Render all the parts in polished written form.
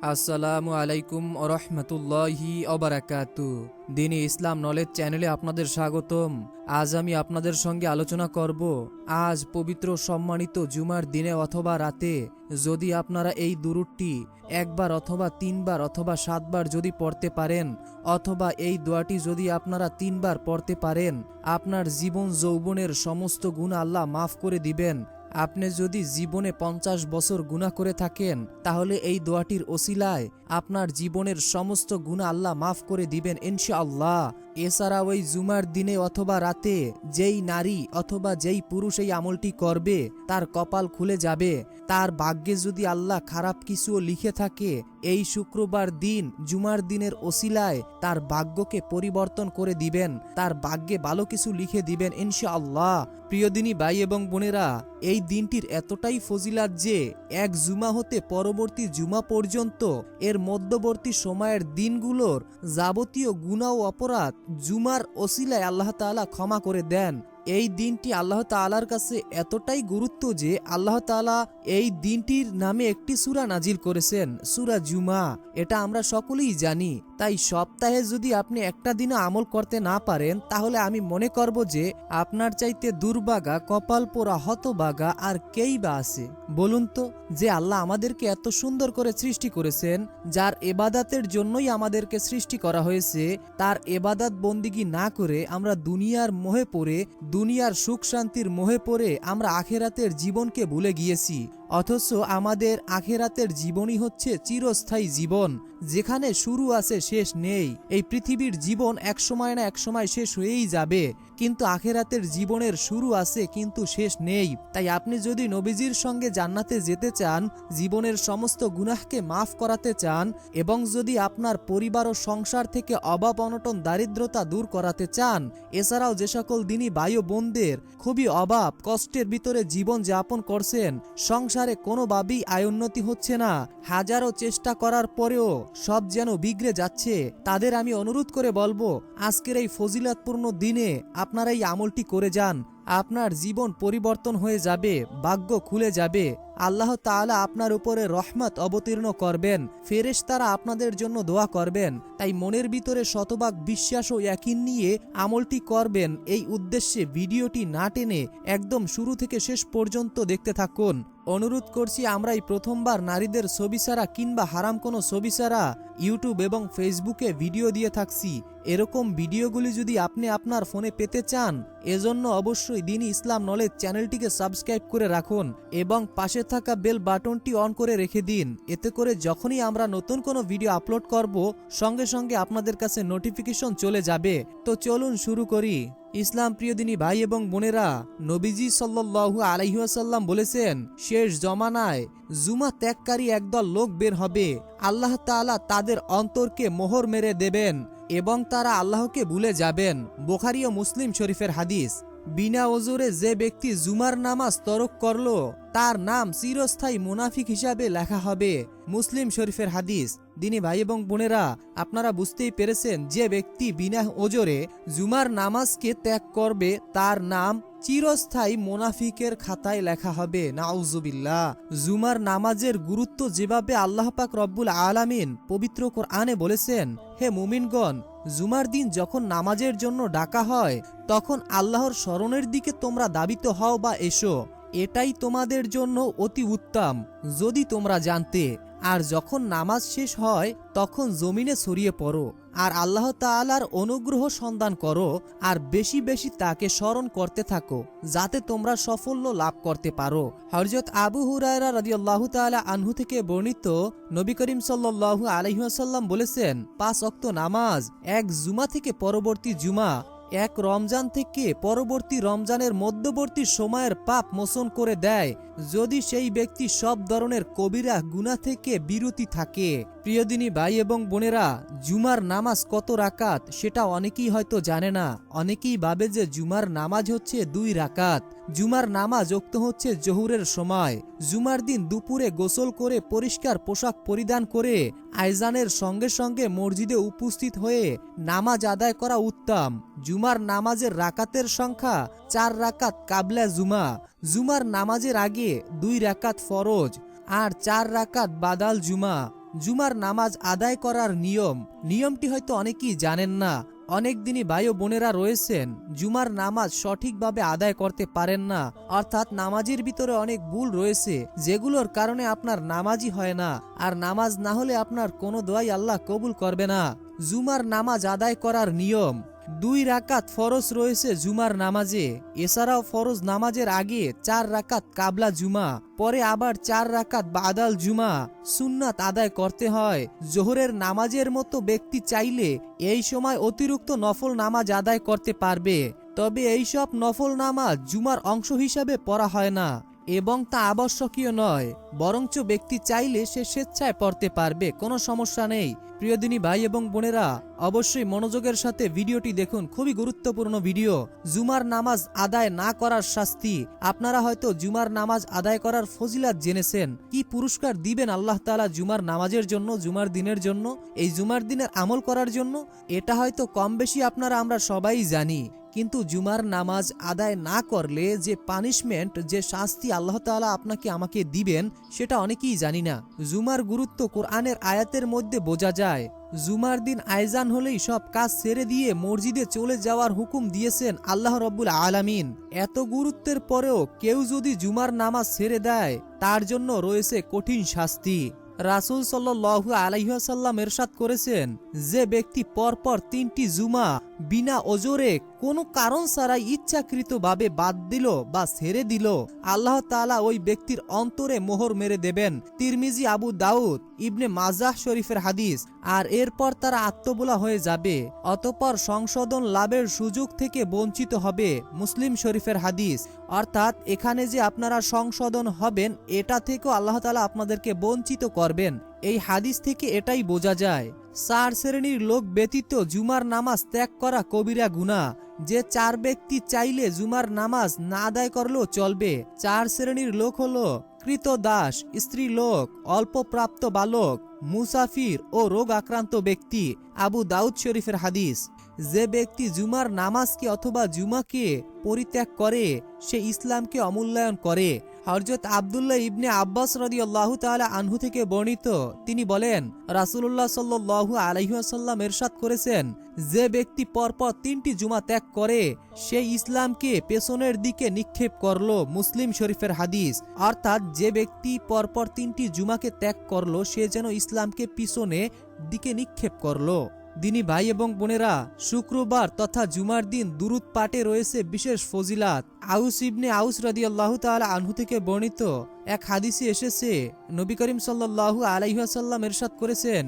আসসালামু আলাইকুম ওরহমতুল্লাহি অবরাকাতু। দিনে ইসলাম নলেজ চ্যানেলে আপনাদের স্বাগতম। আজ আমি আপনাদের সঙ্গে আলোচনা করব আজ পবিত্র সম্মানিত জুমার দিনে অথবা রাতে যদি আপনারা এই দুরূদটি একবার অথবা তিনবার অথবা 7 বার যদি পড়তে পারেন, অথবা এই দোয়াটি যদি আপনারা 3 বার পড়তে পারেন, আপনার জীবন যৌবনের সমস্ত গুনাহ আল্লাহ মাফ করে দিবেন। আপনি যদি জীবনে 50 বছর গুনাহ করে থাকেন, তাহলে এই দোয়াটির ওসিলায় আপনার জীবনের সমস্ত গুনাহ আল্লাহ মাফ করে দিবেন ইনশাআল্লাহ। এছাড়া ওই জুমার দিনে অথবা রাতে যেই নারী অথবা যেই পুরুষ এই আমলটি করবে তার কপাল খুলে যাবে। তার ভাগ্যে যদি আল্লাহ খারাপ কিছুও লিখে থাকে, এই শুক্রবার দিন জুমার দিনের ওসিলায় তার ভাগ্যকে পরিবর্তন করে দিবেন, তার ভাগ্যে ভালো কিছু লিখে দিবেন ইনশাআল্লাহ। প্রিয় দিনী ভাই এবং বোনেরা, এই দিনটির এতটাই ফজিলাত যে এক জুমা হতে পরবর্তী জুমা পর্যন্ত এর মধ্যবর্তী সময়ের দিনগুলোর যাবতীয় গুনাহ ও অপরাধ জুমার ওসিলায় আল্লাহ তাআলা ক্ষমা করে দেন। এই দিনটি আল্লাহ তাআলার কাছে এতটাই গুরুত্ব যে আল্লাহ তাআলা এই দিনটির নামে একটি সূরা নাজিল করেছেন, সূরা জুমা। এটা আমরা সকলেই জানি। তাই সপ্তাহে যদি আপনি একটা দিনও আমল করতে না পারেন, তাহলে আমি মনে করব যে আপনার চাইতে দুর্ভাগা, কপাল পোড়া, হতভাগা আর কেই বা আছে বলুন তো? যে আল্লাহ আমাদেরকে এত সুন্দর করে সৃষ্টি করেছেন, যার ইবাদতের জন্যই আমাদেরকে সৃষ্টি করা হয়েছে, তার ইবাদত বন্দিগি না করে আমরা দুনিয়ার মোহে পড়ে, দুনিয়ার সুখ শান্তির মোহে পড়ে আমরা আখেরাতের জীবনকে ভুলে গিয়েছি। অথচ আমাদের আখেরাতের জীবনই হচ্ছে চিরস্থায়ী জীবন, যেখানে শুরু আছে শেষ নেই। এই পৃথিবীর জীবন এক সময় না এক সময় শেষ হয়েই যাবে, কিন্তু আখেরাতের জীবনের শুরু আছে কিন্তু শেষ নেই। তাই আপনি যদি নবীজির সঙ্গে জান্নাতে যেতে চান, জীবনের সমস্ত গুনাহকে মাফ করাতে চান, এবং যদি আপনার পরিবার ও সংসার থেকে অভাব অনটন দারিদ্রতা দূর করাতে চান, এছাড়াও যে সকল দিনী ভাই ও বোনদের খুবই অভাব কষ্টের ভিতরে জীবন যাপন করছেন, সংসারে কোনোভাবেই আয় উন্নতি হচ্ছে না, হাজারো চেষ্টা করার পরেও সব যেন বিগড়ে যাচ্ছে, তাদের আমি অনুরোধ করে বলবো আজকের এই ফজিলতপূর্ণ দিনে আপনারা এই আমলটি করে যান। আপনার জীবন পরিবর্তন হয়ে যাবে, ভাগ্য খুলে যাবে, আল্লাহ তাআলা আপনার উপরে রহমত অবতীর্ণ করবেন, ফেরেশতারা আপনাদের জন্য দোয়া করবেন। তাই মনের ভিতরে শতভাগ বিশ্বাস ও ইয়াকিন নিয়ে আমলটি করবেন। এই উদ্দেশ্যে ভিডিওটি না টেনে একদম শুরু থেকে শেষ পর্যন্ত দেখতে থাকুন। অনুরোধ করছি, আমরা এই প্রথমবার নারীদের ছবি ছাড়া কিংবা হারাম কোনো ছবি ছাড়া ইউটিউব এবং ফেসবুকে ভিডিও দিয়ে থাকছি। এরকম ভিডিওগুলি যদি আপনি আপনার ফোনে পেতে চান, এজন্য অবশ্যই দ্বীন ইসলাম নলেজ চ্যানেলটিকে সাবস্ক্রাইব করে রাখুন এবং পাশে থাকা বেল বাটনটি অন করে রেখে দিন। এতে করে যখনই আমরা নতুন কোনো ভিডিও আপলোড করব, সঙ্গে সঙ্গে আপনাদের কাছে নোটিফিকেশন চলে যাবে। তো চলুন শুরু করি। ইসলাম প্রিয় দিনী ভাই এবং বোনেরা, নবীজি সাল্লাল্লাহু আলাইহি ওয়াসাল্লাম বলেছেন, শেষ জমানায় জুমা ত্যাগকারী একদল লোক বের হবে। আল্লাহ তাআলা তাদের অন্তরকে মোহর মেরে দেবেন এবং তারা আল্লাহকে ভুলে যাবেন। বুখারী ও মুসলিম শরীফের হাদিস। বিনা ওজরে যে ব্যক্তি জুমার নামাজ তরক করলো, তার নাম চিরস্থায়ী মুনাফিক হিসাবে লেখা হবে। মুসলিম শরীফের হাদিস। দিনী ভাই এবং বোনেরা, আপনারা বুঝতেই পেরেছেন, যে ব্যক্তি বিনা ওজরে জুমার নামাজকে ত্যাগ করবে, তার নাম চিরস্থায়ী মুনাফিকের খাতায় লেখা হবে। নাউজুবিল্লাহ। জুমার নামাজের গুরুত্ব যেভাবে আল্লাহ পাক রব্বুল আলামিন পবিত্র কোরআনে বলেছেন, হে মুমিনগণ, জুমার দিন যখন নামাজের জন্য ডাকা হয়, তখন আল্লাহর স্মরণের দিকে তোমরা ধাবিত হও বা এসো, এটাই তোমাদের জন্য অতি উত্তম যদি তোমরা জানতে। আর যখন নামাজ শেষ হয়, তখন জমিনে ছড়িয়ে পড়ো আর আল্লাহ তাআলার অনুগ্রহ সন্ধান করো, আর বেশি বেশি তাকে স্মরণ করতে থাকো, যাতে তোমরা সাফল্য লাভ করতে পারো। হযরত আবু হুরায়রা রাদিয়াল্লাহু তাআলা আনহু থেকে বর্ণিত, নবী করিম সাল্লাল্লাহু আলাইহি ওয়াসাল্লাম বলেছেন, 5 ওয়াক্ত নামাজ এক জুমা থেকে পরবর্তী জুমা, এক রমজান থেকে পরবর্তী রমজানের মধ্যবর্তী সময়ের পাপ মোচন করে দেয়, যদি সেই ব্যক্তি সব ধরনের কবিরা গুনাহ থেকে বিরতি থাকে। প্রিয় দিনী ভাই এবং বোনেরা, জুমার নামাজ কত রাকাত সেটা অনেকেই হয়তো জানে না। অনেকেই ভাবে যে জুমার নামাজ হচ্ছে 2 রাকাত। জুমার নামাজ ওক্ত হচ্ছে জোহরের সময়। জুমার দিন দুপুরে গোসল করে পরিষ্কার পোশাক পরিধান করে আইজানের সঙ্গে সঙ্গে মসজিদে উপস্থিত হয়ে নামাজ আদায় করা উত্তম। জুমার নামাজের রাকাতের সংখ্যা 4 রাকাত কাবলা জুমা। জুমার নামাজের আগে 2 রাকাত ফরজ আর 4 রাকাত বাদাল জুমা। জুমার নামাজ আদায় করার নিয়মটি হয়তো অনেকেই জানেন না। অনেক দিনই ভাই ও বোনেরা রয়েছেন জুমার নামাজ সঠিকভাবে আদায় করতে পারেন না, অর্থাৎ নামাজের ভিতরে অনেক ভুল রয়েছে যেগুলোর কারণে আপনার নামাজই হয় না, আর নামাজ না হলে আপনার কোনো দোয়াই আল্লাহ কবুল করবে না। জুমার নামাজ আদায় করার নিয়ম: 2 রাকাত ফরজ রয়েছে জুমার নামাজে। এছাড়াও ফরজ নামাজের আগে 4 রাকাত কাবলা জুমা, পরে আবার 4 রাকাত বাদাল জুমা সুন্নাত আদায় করতে হয়। জোহরের নামাজের মতো ব্যক্তি চাইলে এই সময় অতিরিক্ত নফল নামাজ আদায় করতে পারবে, তবে এইসব নফল নামাজ জুমার অংশ হিসাবে পড়া হয় না এবং তা আবশ্যকীয় নয়, বরঞ্চ ব্যক্তি চাইলে সে স্বেচ্ছায় পড়তে পারবে, কোনো সমস্যা নেই। প্রিয় দিনী ভাই এবং বোনেরা, অবশ্যই মনোযোগের সাথে ভিডিওটি দেখুন, খুবই গুরুত্বপূর্ণ ভিডিও। জুমার নামাজ আদায় না করার শাস্তি। আপনারা হয়তো জুমার নামাজ আদায় করার ফজিলাত জেনেছেন, কি পুরস্কার দিবেন আল্লাহ তাআলা জুমার নামাজের জন্য, জুমার দিনের জন্য, এই জুমার দিনের আমল করার জন্য, এটা হয়তো কম বেশি আমরা সবাই জানি। কিন্তু জুমার নামাজ আদায় না করলে যে পানিশমেন্ট, যে শাস্তি আল্লাহ তাআলা আপনাকে আমাকে দিবেন, সেটা অনেকেই জানি না। জুমার গুরুত্ব কোরআনের আয়াতের মধ্যে বোঝা যায়। জুমার দিন আয়জান হলেই সব কাজ ছেড়ে দিয়ে মসজিদে চলে যাওয়ার হুকুম দিয়েছেন আল্লাহ রব্বুল আলামিন। এত গুরুত্বের পরেও কেউ যদি জুমার নামাজ ছেড়ে দেয়, তার জন্য রয়েছে কঠিন শাস্তি। রাসূল সাল্লাল্লাহু আলাইহি ওয়াসাল্লাম ইরশাদ করেছেন, যে ব্যক্তি পরপর 3টি জুমা বিনা ওজরে কোনো কারণ ছাড়াই ইচ্ছাকৃতভাবে বাদ দিল বা ছেড়ে দিল, আল্লাহ তাআলা ওই ব্যক্তির অন্তরে মোহর মেরে দেবেন। তিরমিজি, আবু দাউদ, ইবনে মাজাহ শরীফের হাদিস। আর এরপর তারা আত্মবোলা হয়ে যাবে, অতঃপর সংশোধন লাভের সুযোগ থেকে বঞ্চিত হবে। মুসলিম শরীফের হাদিস। অর্থাৎ এখানে যে আপনারা সংশোধন হবেন, এটা থেকেও আল্লাহ তাআলা আপনাদেরকে বঞ্চিত করবেন। এই হাদিস থেকে এটাই বোঝা যায়। 4 শ্রেণীর লোক ব্যতীত জুমার নামাজ ত্যাগ করা কবিরা গুনাহ। যে 4 ব্যক্তি চাইলে জুমার নামাজ না আদায় করলেও চলবে। 4 শ্রেণীর লোক হলো কৃতদাস, স্ত্রী লোক, অল্পপ্রাপ্ত বালক, মুসাফির ও রোগ আক্রান্ত ব্যক্তি। আবু দাউদ শরীফের হাদিস। যে ব্যক্তি জুমার নামাজকে অথবা জুমাকে পরিত্যাগ করে, সে ইসলামকে অমূল্যায়ন করে। হযরত আব্দুল্লাহ ইবনে আব্বাস রাদিয়াল্লাহু তাআলা আনহু থেকে বর্ণিত, তিনি বলেন, রাসূলুল্লাহ সাল্লাল্লাহু আলাইহি ওয়াসাল্লাম ইরশাদ করেছেন, যে ব্যক্তি পরপর 3টি জুমা ত্যাগ করে, সে ইসলামকে পেছনের দিকে নিক্ষেপ করলো। মুসলিম শরীফের হাদিস। অর্থাৎ যে ব্যক্তি পরপর 3টি জুমাকে ত্যাগ করলো, সে যেন ইসলামকে পিছনে দিকে নিক্ষেপ করলো। দিনী ভাই এবং বোনেরা, শুক্রবার তথা জুমার দিন দুরূদ পাঠে রয়েছে বিশেষ ফজিলাত। আউস ইবনে আউস রাদিয়াল্লাহু তাআলা আনহু থেকে বর্ণিত এক হাদিসে এসেছে, নবী করিম সাল্লাল্লাহু আলাইহি ওয়াসাল্লাম ইরশাদ করেছেন,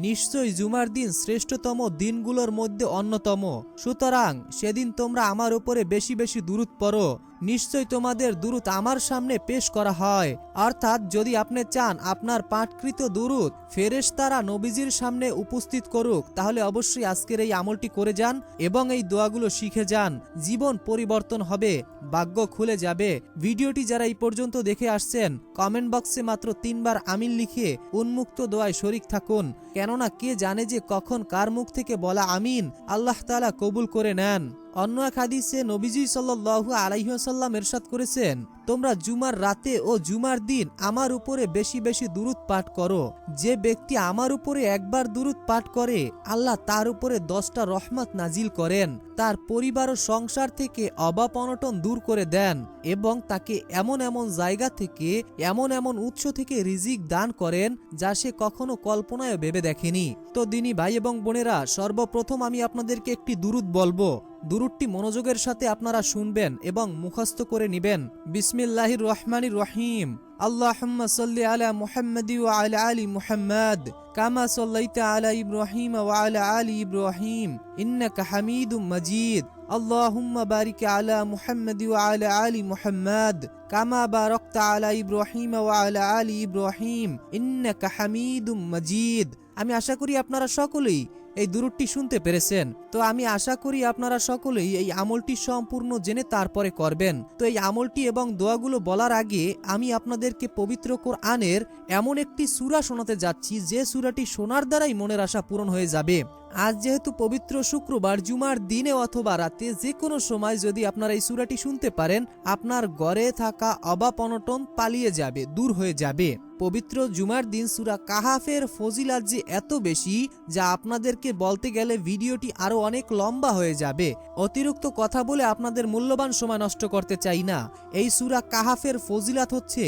নিশ্চয়ই জুমার দিন শ্রেষ্ঠতম দিনগুলোর মধ্যে অন্যতম। সুতরাং সেদিন তোমরা আমার উপরে বেশি বেশি দুরূদ পড়ো, নিশ্চয় তোমাদের দুরূদ আমার সামনে পেশ করা হয়। অর্থাৎ যদি আপনি চান আপনার পাঠকৃত দুরূদ ফেরেশতারা নবীজির সামনে উপস্থিত করুক, তাহলে অবশ্যই আজকের এই আমলটি করে যান এবং এই দোয়াগুলো শিখে যান। জীবন পরিবর্তন হবে, ভাগ্য খুলে যাবে। ভিডিওটি যারা এই পর্যন্ত দেখে আসছেন, কমেন্ট বক্সে মাত্র 3 বার আমিন লিখে উন্মুক্ত দোয়ায় শরীক থাকুন, কেননা কে জানে যে কখন কার মুখ থেকে বলা আমিন আল্লাহ তাআলা কবুল করে নেন। অন্য এক হাদিসে নবীজি সাল্লাল্লাহু আলাইহি ওয়াসাল্লাম ইরশাদ করেছেন, তোমরা জুমার রাতে ও জুমার দিন আমার উপরে বেশি বেশি দুরূদ পাঠ করো। যে ব্যক্তি আমার উপরে একবার দুরূদ পাঠ করে, আল্লাহ তার উপরে 10টা রহমত নাজিল করেন, তার পরিবার ও সংসার থেকে অভাব অনটন দূর করে দেন এবং তাকে এমন এমন জায়গা থেকে, এমন এমন উৎস থেকে রিজিক দান করেন যা সে কখনো কল্পনায় ভেবে দেখেনি। তো দিনী ভাই এবং বোনেরা, সর্বপ্রথম আমি আপনাদেরকে একটি দুরূদ বলবো। দুরূদটি মনোযোগের সাথে আপনারা শুনবেন এবং মুখস্থ করে নেবেন। বিসমিল্লাহির রহমানির রহিম। আল্লাহুম্মা সাল্লি আলা মুহাম্মাদি ওয়া আলা আলি মুহাম্মাদ কামা সাল্লাইতা আলা ইব্রাহিম ওয়া আলা আলি ইব্রাহিম ইন্নাকা হামিদুম মাজিদ। আল্লাহুম্মা বারিক আলা মুহাম্মাদি ওয়া আলা আলি মুহাম্মাদ কামা বারাকতা আলা ইব্রাহিম ওয়া আলা আলি ইব্রাহিম ইন্নাকা হামিদুম মাজিদ। আমি আশা করি আপনারা সকলেই এই দুরূদটি শুনতে পেরেছেন। তো আমি আশা করি আপনারা সকলেই এই আমলটি সম্পূর্ণ জেনে তারপরে করবেন। তো এই আমলটি এবং দোয়াগুলো বলার আগে আমি আপনাদেরকে পবিত্র কোরআনের এমন একটি সূরা শোনাতে যাচ্ছি, যে সূরাটি শোনার দ্বারাই মনের আশা পূরণ হয়ে যাবে। আজ যেহেতু পবিত্র শুক্রবার, জুমার দিনে অথবা রাতে যে কোনো সময় যদি আপনারা এই সূরাটি শুনতে পারেন, আপনার ঘরে থাকা অভাব অনটন পালিয়ে যাবে, দূর হয়ে যাবে। পবিত্র জুমার দিন সূরা কাহাফের ফজিলাত যে এত বেশি, যা আপনাদেরকে বলতে গেলে ভিডিওটি আরো অনেক লম্বা হয়ে যাবে। অতিরিক্ত কথা বলে আপনাদের মূল্যবান সময় নষ্ট করতে চাই না। এই সূরা কাহাফের ফজিলাত হচ্ছে,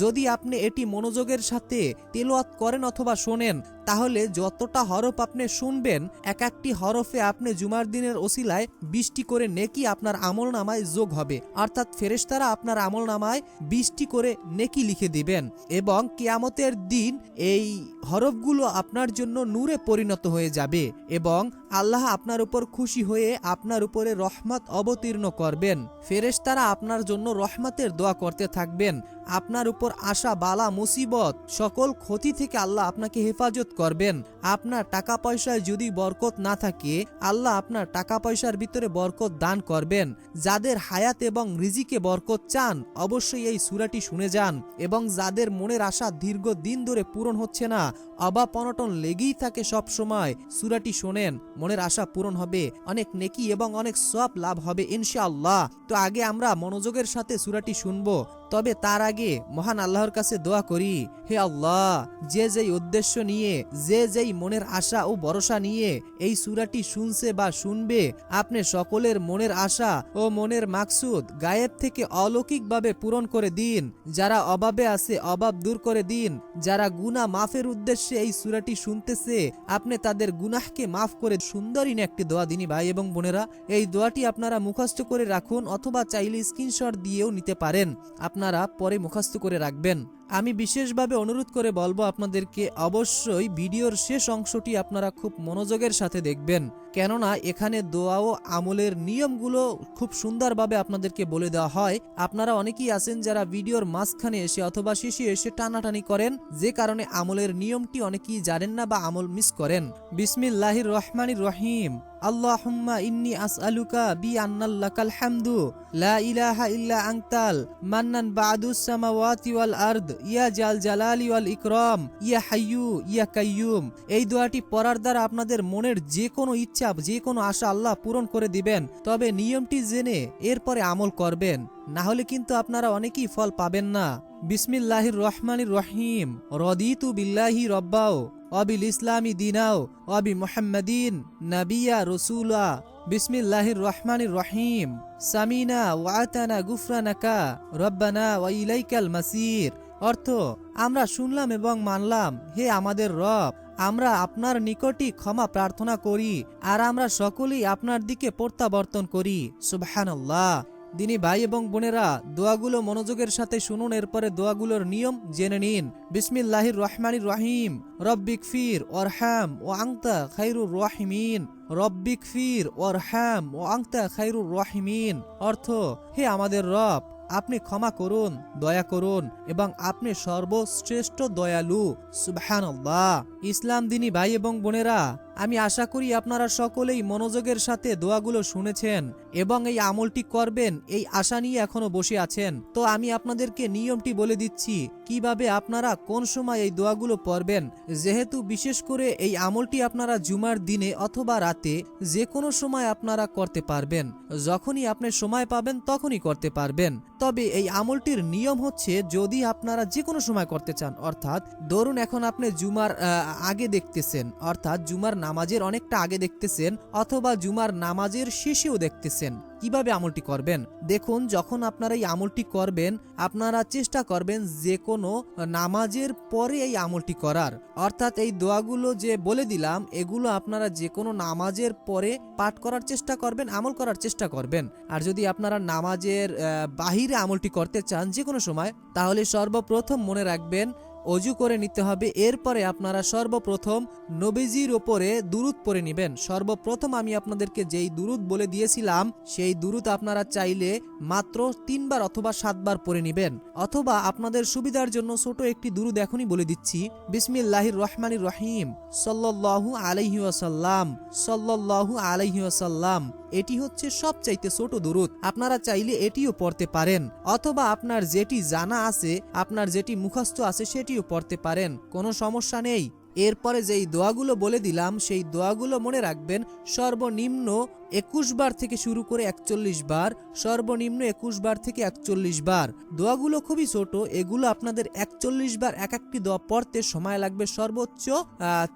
যদি আপনি এটি মনোযোগের সাথে তেলাওয়াত করেন অথবা শোনেন, তাহলে যতটা হরফ আপনি শুনবেন, এক একটি হরফে আপনি জুমার দিনের ওসিলায় 20টি করে নেকি আপনার আমলনামায় যোগ হবে। অর্থাৎ ফেরেশতারা আপনার আমলনামায় 20টি করে নেকি লিখে দিবেন এবং কিয়ামতের দিন এই হরফগুলো আপনার জন্য নূরে পরিণত হয়ে যাবে এবং আল্লাহ আপনার উপর খুশি হয়ে আপনার উপরে রহমত অবতীর্ণ করবেন। ফেরেশতারা আপনার জন্য রহমতের দোয়া করতে থাকবেন। আপনার উপর আসা বালা মুসিবত সকল ক্ষতি থেকে আল্লাহ আপনাকে হেফাজত করবেন। আপনার টাকা পয়সায় যদি বরকত না থাকে, আল্লাহ আপনার টাকা পয়সার ভিতরে বরকত দান করবেন। যাদের হায়াত এবং রিজিকে বরকত চান, অবশ্যই এই সূরাটি শুনে যান। এবং যাদের মনের আশা দীর্ঘ দিন ধরে পূরণ হচ্ছে না, অভাব অনটন লেগেই থাকে সব সময়, সূরাটি শোনেন, মনের আশা পূরণ হবে, অনেক নেকি এবং অনেক সওয়াব লাভ হবে ইনশাআল্লাহ। তো আগে আমরা মনোযোগের সাথে সূরাটি শুনবো, তবে তার আগে মহান আল্লাহর কাছে দোয়া করি, হে আল্লাহ, যে যেই উদ্দেশ্য নিয়ে, যে যেই মনের আশা ও ভরসা নিয়ে এই সূরাটি শুনছে বা শুনবে, আপনি সকলের মনের আশা ও মনের মাকসুদ গায়েব থেকে অলৌকিকভাবে পূরণ করে দিন। যারা অভাবে আছে অভাব দূর করে দিন। যারা গুনাহ মাফের উদ্দেশ্যে এই সূরাটি শুনতেছে, আপনি তাদের গুনাহকে মাফ করে সুন্দরী একটি দোয়া দিনী ভাই এবং বোনেরা। এই দোয়াটি আপনারা মুখস্থ করে রাখুন অথবা চাইলে স্ক্রিনশট দিয়েও নিতে পারেন, আপনারা পরে মুখস্থ করে রাখবেন। আমি বিশেষভাবে অনুরোধ করে বলবো আপনাদেরকে, অবশ্যই ভিডিওর শেষ অংশটি আপনারা খুব মনোযোগের সাথে দেখবেন, কেননা এখানে দোয়া ও আমলের নিয়মগুলো খুব সুন্দরভাবে আপনাদেরকে বলে দেওয়া হয়। আপনারা অনেকেই আছেন যারা ভিডিওর মাঝখানে এসে অথবা শেষে এসে টানাটানি করেন, যে কারণে আমলের নিয়মটি অনেকেই জানেন না বা আমল মিস করেন। বিসমিল্লাহির রহমানির রহিম। আল্লাহুম্মা ইন্নী আসআলুকা বিআন্নাল্লাকাল হামদু লা ইলাহা ইল্লা আনতাল মান্নান বা'দুস সামাওয়াতি ওয়াল আরদ ইয়া জাল জালালি ওয়াল ইকরাম ইয়া হাইয়্যু ইয়া কাইয়্যুম। এই দোয়াটি পড়ার দ্বারা আপনাদের মনের যে কোনো ইচ্ছা, যে কোনো আশা আল্লাহ পূরণ করে দিবেন। তবে নিয়মটি জেনে এরপরে আমল করবেন, না হলে কিন্তু আপনারা অনেকেই ফল পাবেন না। বিসমিল্লাহির রহমানির রহিম। রদিতু বিল্লাহি রব্বাও অবিল ইসলামি দিনাও অবি মুহাম্মাদিন নাবিয়া রসুলা। বিসমিল্লাহির রহমানির রহিম। সামিনা ওয়াতানা গুফরানাকা রব্বানা ওয়া ইলাইকাল মাসির। অর্থ, আমরা শুনলাম এবং মানলাম, হে আমাদের রব, আমরা আপনার নিকটই ক্ষমা প্রার্থনা করি আর আমরা সকলেই আপনার দিকে প্রত্যাবর্তন করি। সুবহানাল্লাহ। দিনী ভাই এবং বোনেরা, দোয়াগুলো মনোযোগের সাথে শুনুন, এরপরে দোয়াগুলোর নিয়ম জেনে নিন। বিসমিল্লাহির রহমানির রহিম। রব্বিগফির ওয়ারহাম ওয়া আনতা খায়রুর রাহিমিন। রব্বিগফির ওয়ারহাম ওয়া আনতা খায়রুর রাহিমিন। অর্থ, হে আমাদের রব, আপনি ক্ষমা করুন, দয়া করুন এবং আপনি সর্বশ্রেষ্ঠ দয়ালু। সুবহানাল্লাহ। ইসলাম দিনী ভাই এবং বোনেরা, আমি আশা করি আপনারা সকলেই মনোযোগের সাথে দোয়াগুলো শুনেছেন এবং এই আমলটি করবেন এই আশা নিয়ে এখনো বসে আছেন। তো আমি আপনাদেরকে নিয়মটি বলে দিচ্ছি, কিভাবে আপনারা কোন সময় এই দোয়াগুলো পড়বেন। যেহেতু বিশেষ করে এই আমলটি আপনারা জুমার দিনে অথবা রাতে যে কোনো সময় আপনারা করতে পারবেন, যখনই আপনি সময় পাবেন তখনই করতে পারবেন। তবে এই আমলটির নিয়ম হচ্ছে, যদি আপনারা যে কোনো সময় করতে চান, অর্থাৎ ধরুন এখন আপনি জুমার আগে দেখতেছেন, অর্থাৎ জুমার নামাজের অনেকটা আগে দেখতেছেন অথবা জুমার নামাজের শেষেও দেখতেছেন, কিভাবে আমলটি করবেন দেখুন। যখন আপনারা এই আমলটি করবেন, আপনারা চেষ্টা করবেন যে কোনো নামাজের পরে এই আমলটি করার, অর্থাৎ এই দোয়াগুলো যে বলে দিলাম এগুলো আপনারা যে কোনো নামাজের পরে পাঠ করার চেষ্টা করবেন, আমল করার চেষ্টা করবেন। আর যদি আপনারা নামাজের বাহিরে আমলটি করতে চান যে কোনো সময়, তাহলে সর্বপ্রথম মনে রাখবেন অজু করে নিতে হবে। এরপরে আপনারা সর্বপ্রথম নবীজির ওপরে দুরূদ পড়ে নেবেন। সর্বপ্রথম আমি আপনাদেরকে যেই দুরূদ বলে দিয়েছিলাম, সেই দুরূদ আপনারা চাইলে মাত্র 3 বার অথবা 7 বার পড়ে নেবেন, অথবা আপনাদের সুবিধার জন্য ছোট একটি দুরূদ এখনই বলে দিচ্ছি। বিসমিল্লাহির রহমানির রহিম। সাল্লাল্লাহু আলাইহি ওয়াসাল্লাম, সাল্লাল্লাহু আলাইহি ওয়াসাল্লাম। এটি হচ্ছে সবচাইতে ছোট দুরূদ, আপনারা চাইলে এটিও পড়তে পারেন, অথবা আপনার যেটি জানা আছে, আপনার যেটি মুখস্থ আছে সেটিও পড়তে পারেন, কোনো সমস্যা নেই। এরপরে যেই দোয়াগুলো বলে দিলাম সেই দোয়াগুলো মনে রাখবেন, সর্বনিম্ন 21 বার থেকে শুরু করে 41 বার, সর্বনিম্ন 21 বার থেকে 41 বার। দোয়াগুলো খুবই ছোট, এগুলো আপনাদের 41 বার এক একটি দোয়া পড়তে সময় লাগবে সর্বোচ্চ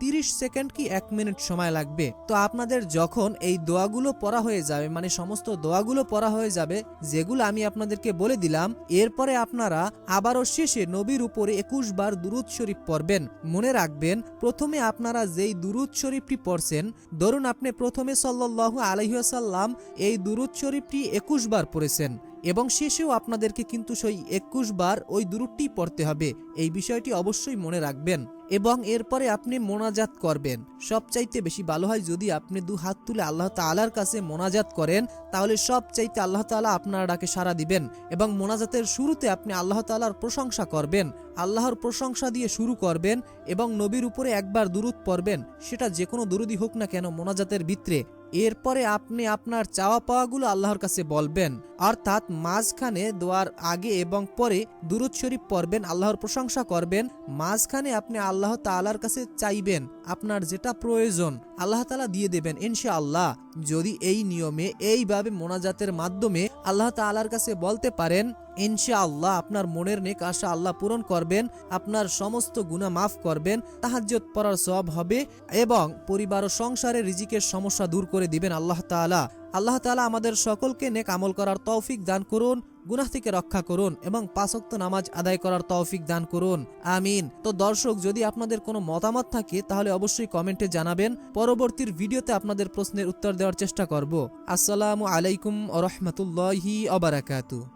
30 সেকেন্ড কি 1 মিনিট সময় লাগবে। তো আপনাদের যখন এই দোয়াগুলো পড়া হয়ে যাবে, মানে সমস্ত দোয়াগুলো পড়া হয়ে যাবে যেগুলো আমি আপনাদেরকে বলে দিলাম, এরপরে আপনারা আবারও শেষে নবীর উপরে 21 বার দুরূদ শরীফ পড়বেন। মনে রাখবেন, প্রথমে আপনারা যেই দুরূদ শরীফটি পড়ছেন, ধরুন আপনি প্রথমে সাল্লাল্লাহু আলাইহি ওয়াসাল্লাম এই দুরূদ শরীফটি 21 বার পড়েছেন এবং শেষেও আপনাদেরকে কিন্তু সেই 21 বার ওই দুরূদটি পড়তে হবে। এই বিষয়টি অবশ্যই মনে রাখবেন এবং এরপরে আপনি মোনাজাত করবেন। সবচাইতে বেশি ভালো হয় যদি আপনি 2 হাত তুলে আল্লাহ তাআলার কাছে মোনাজাত করেন, তাহলে সবচাইতে আল্লাহ তাআলা আপনার ডাকে সাড়া দিবেন। এবং মোনাজাতের শুরুতে আপনি আল্লাহ তাআলার প্রশংসা করবেন, আল্লাহর প্রশংসা দিয়ে শুরু করবেন এবং নবীর উপরে একবার দুরূদ পড়বেন, সেটা যে কোনো দুরূদই হোক না কেন মোনাজাতের ভিতরে। এরপরে আপনি আপনার চাওয়া পাওয়াগুলো আল্লাহর কাছে বলবেন, অর্থাৎ মাঝখানে দোয়ার আগে এবং পরে দুরূদ শরীফ পড়বেন, আল্লাহর প্রশংসা করবেন, মাঝখানে আপনি আল্লাহ তাআলার কাছে চাইবেন আপনার যেটা প্রয়োজন, আল্লাহ তাআলা দিয়ে দেবেন ইনশাআল্লাহ। যদি এই নিয়মে এইভাবে মোনাজাতের মাধ্যমে আল্লাহ তাআলার কাছে বলতে পারেন, ইনশাআল্লাহ আপনার মনের নেক আশা আল্লাহ পূরণ করবেন, আপনার সমস্ত গুনাহ মাফ করবেন, তাহাজ্জুদ পড়ার সওয়াব হবে এবং পরিবার ও সংসারে রিজিকের সমস্যা দূর করে দিবেন আল্লাহ তাআলা। আল্লাহ তাআলা আমাদের সকলকে নেক আমল করার তৌফিক দান করুন, গুনাহ থেকে রক্ষা করুন এবং 5 ওয়াক্ত নামাজ আদায় করার তৌফিক দান করুন, আমিন। তো দর্শক, যদি আপনাদের কোনো মতামত থাকে তাহলে অবশ্যই কমেন্টে জানাবেন, পরবর্তীর ভিডিওতে আপনাদের প্রশ্নের উত্তর দেওয়ার চেষ্টা করব। আসসালামু আলাইকুম ওয়া রাহমাতুল্লাহি ওয়া বারাকাতুহু।